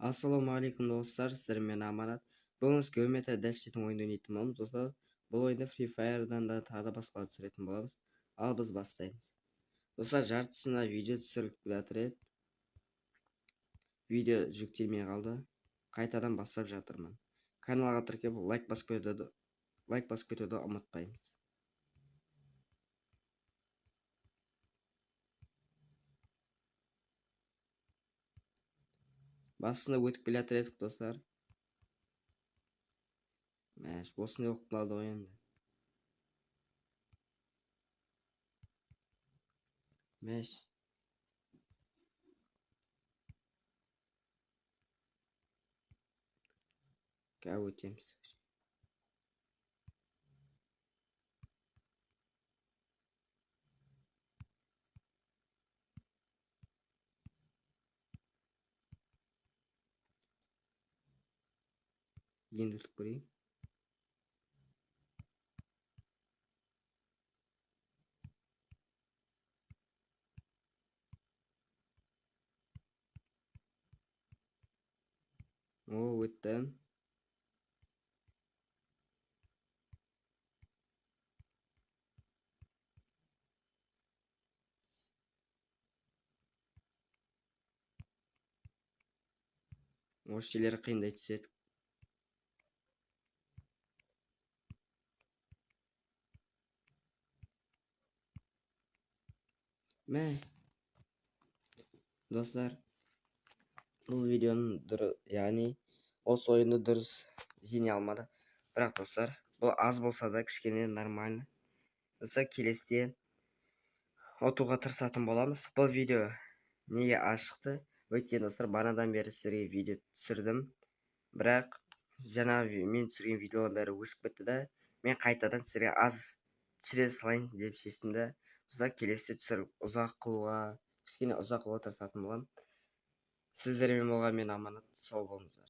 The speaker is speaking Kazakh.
Ассалаумағалейкум достар, сіздермен аманат. Бүгін Geometry Dash-тің ойынды ойнайтын боламыз. Достар, бұл ойынды Free Fire'дан да тағы да басқалар түсіретін боламыз. Ал біз бастаймыз. Достар, жартысына видео түсіріліп жатыр еді. Видео жүктелмей қалды. Қайтадан бастап жатырмын. Каналға тіркеліп лайк басып кетуді ұмытпаймыз. Басында өтіп келе жатыр едік, достар. Мәш, осындай оқып қалды ғой енді. Мәш. Қазір өтеміз. Енді өтіп көрейін. О, өттім. Осы жерлері қиындай түседі. Мә, достар, бұл видеоның яғни осы ойынды дұрыс жеңе алмады. Бірақ достар, бұл аз болса да кішкене нормально. Достар, келесіде ұтуға тырысатын боламыз. Бұл видео неге аз шықты? Өйткені достар, бағанадан бері сіздерге видео түсірдім. Бірақ жаңа мен түсірген видеолардың бәрі өшіп кетті де, мен қайтадан сіздерге аз түсіре салайын деп шештім де. Достар, келесіде түсіріп кішкене ұзақ қылуға тырысатын боламын. Сіздермен болған мен аманат, сау болыңыздар.